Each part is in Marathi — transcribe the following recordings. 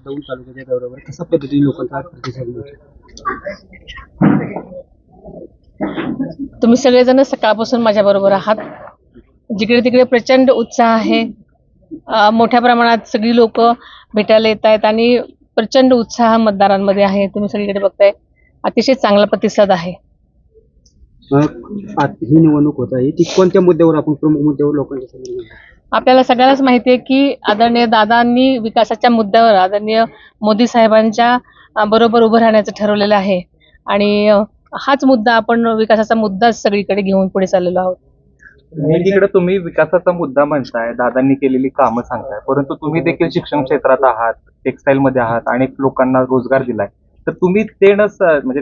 दौंड तालुक्याच्या दौऱ्यावर कशा पद्धतीने लोकांचा प्रतिसाद मिळतो? तुम्ही सगळेजण सकाळपासून माझ्या बरोबर आहात. जिकडे तिकडे प्रचंड उत्साह आहे. मोठ्या प्रमाणात सगळी लोक भेटायला येत आहेत आणि प्रचंड उत्साह मतदारांमध्ये आहे. तुम्ही सगळीकडे बघताय, अतिशय चांगला प्रतिसाद आहे. ही निवडणूक होत आहे ती कोणत्या मुद्द्यावर, आपण प्रमुख मुद्द्यावर लोकांच्या समोर मांडतो? आपल्याला सगळ्यांनाच माहिती आहे की आदरणीय दादांनी विकासाच्या मुद्द्यावर आदरणीय मोदी साहेबांच्या बरोबर उभं राहण्याचं ठरवलेलं आहे आणि हाच मुद्दा आपण विकासाचा मुद्दा सगळीकडे घेऊन पुढे चाललेलो आहोत. एकीकडे तुम्ही विकासाचा मुद्दा म्हणताय, दादांनी केलेली कामं सांगताय, परंतु तुम्ही देखील शिक्षण क्षेत्रात आहात, टेक्सटाईल मध्ये आहात, अनेक लोकांना रोजगार दिलाय, तर तुम्ही ते म्हणजे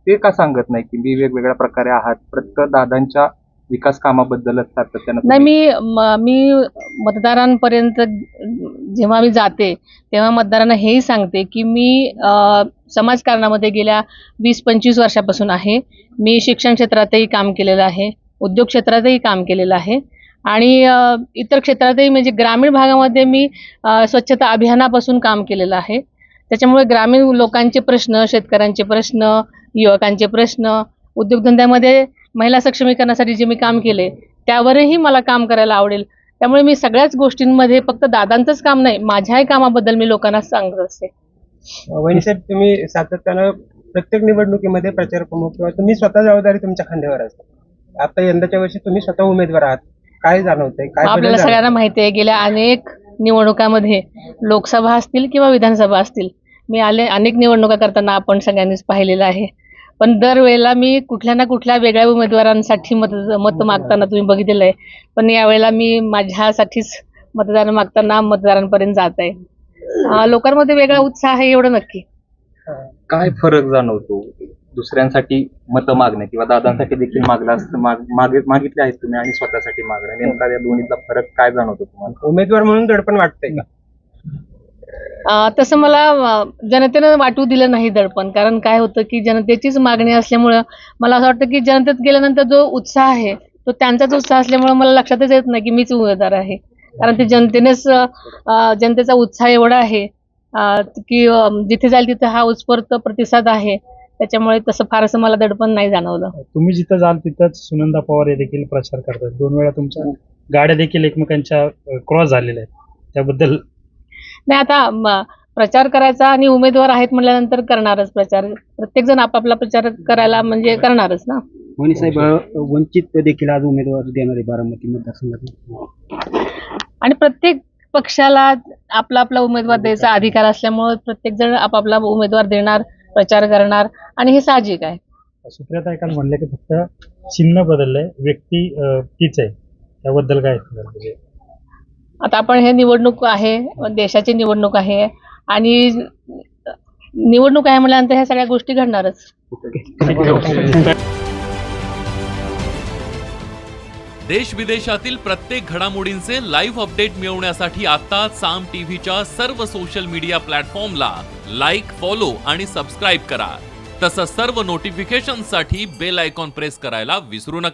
ते का सांगत नाही की मी वेगवेगळ्या प्रकारे आहात, प्रत्येक दादांच्या विकास कामाबद्दलच सातत्यानं? नाही, मी मतदारांपर्यंत जेव्हा मी जाते तेव्हा मतदारांना हेही सांगते की मी समाजकारणामध्ये गेल्या 20-25 वर्षापासून आहे. मी शिक्षण क्षेत्रातही काम केलेलं आहे, उद्योग क्षेत्रातही काम केलेलं आहे आणि इतर क्षेत्रातही म्हणजे ग्रामीण भागामध्ये मी स्वच्छता अभियानापासून काम केलेलं आहे. त्याच्यामुळे ग्रामीण लोकांचे प्रश्न, शेतकऱ्यांचे प्रश्न, युवकांचे प्रश्न, उद्योगधंद्यामध्ये महिला सक्षमीकरणासाठी जे मी काम केले त्यावरही मला काम करायला आवडेल. त्यामुळे मी सगळ्याच गोष्टींमध्ये फक्त दादांचंच काम नाही, माझ्याही कामाबद्दल मी लोकांना सांगत असते. वहिनीसाहेब, तुम्ही सातत्यानं प्रत्येक निवडणुकीमध्ये प्रचार प्रमुख किंवा तुम्ही स्वतः जबाबदारी तुमच्या खांद्यावर असते. आता यंदाच्या वर्षी तुम्ही स्वतः उमेदवार आहात, काय जाणवतंय? काय आपल्याला सगळ्यांना माहिती आहे, गेल्या अनेक निवडणुकांमध्ये लोकसभा असतील किंवा विधानसभा असतील, मी अनेक निवडणुका करताना आपण सगळ्यांनीच पाहिलेलं आहे. पण दरवेळेला मी कुठल्या ना कुठल्या वेगळ्या उमेदवारांसाठी मत मागताना तुम्ही बघितलेलं आहे. पण यावेळेला मी माझ्यासाठीच मतदान मागताना मतदारांपर्यंत जात आहे. लोकांमध्ये वेगळा उत्साह आहे, एवढं नक्की. काय फरक जाणवतो दुसऱ्यांसाठी मतं मागणे किंवा दादांसाठी देखील मागितले आहेत तुम्ही आणि स्वतःसाठी मागणे, नेमका या दोन्हीतला फरक काय जाणवतो तुम्हाला? उमेदवार म्हणून दडपण वाटतंय का? तसं मला जनतेनं वाटू दिलं नाही दडपण. कारण काय होतं की जनतेचीच मागणी असल्यामुळं मला असं वाटतं की जनतेत गेल्यानंतर जो उत्साह आहे तो त्यांचाच उत्साह असल्यामुळं मला लक्षातच येत नाही की मीच उमेदवार आहे. कारण ते जनतेचा उत्साह एवढा आहे की जिथे जाईल तिथे हा उत्स्फूर्त प्रतिसाद आहे. त्याच्यामुळे तसं फारसं मला दडपण नाही जाणवलं. तुम्ही जिथं जाल तिथंच सुनंदा पवार हे देखील प्रचार करतात. 2 वेळा तुमच्या गाड्या देखील एकमेकांच्या क्रॉस झालेल्या आहेत, त्याबद्दल? नाही, आता प्रचार करायचा आणि उमेदवार आहेत म्हटल्यानंतर करणारच प्रचार. प्रत्येक जण आपापला प्रचार करायला म्हणजे करणारच ना. वहिनीसाहेब, वंचित देखील आज उमेदवार देणार आहे बारामती मतदारसंघातून आणि प्रत्येक पक्षाला आपला आपला उमेदवार द्यायचा अधिकार असल्यामुळे प्रत्येक जण आपापला उमेदवार देणार, प्रचार करणार आणि हे साहजिक आहे. सुप्रिया काल म्हणले की फक्त चिन्ह बदललंय, व्यक्ती तीच आहे, त्याबद्दल काय? आता आपण हे निवडणूक आहे, देशाची निवडणूक आहे आणि निवडणूक आहे म्हटल्यानंतर ह्या सगळ्या गोष्टी घडणारच. देश विदेशातील प्रत्येक घडामोडींचे लाईव्ह अपडेट मिळवण्यासाठी आता साम टीव्हीच्या सर्व सोशल मीडिया प्लॅटफॉर्मला लाईक, फॉलो आणि सबस्क्राईब करा. तसंच सर्व नोटिफिकेशनसाठी बेल आयकॉन प्रेस करायला विसरू नका.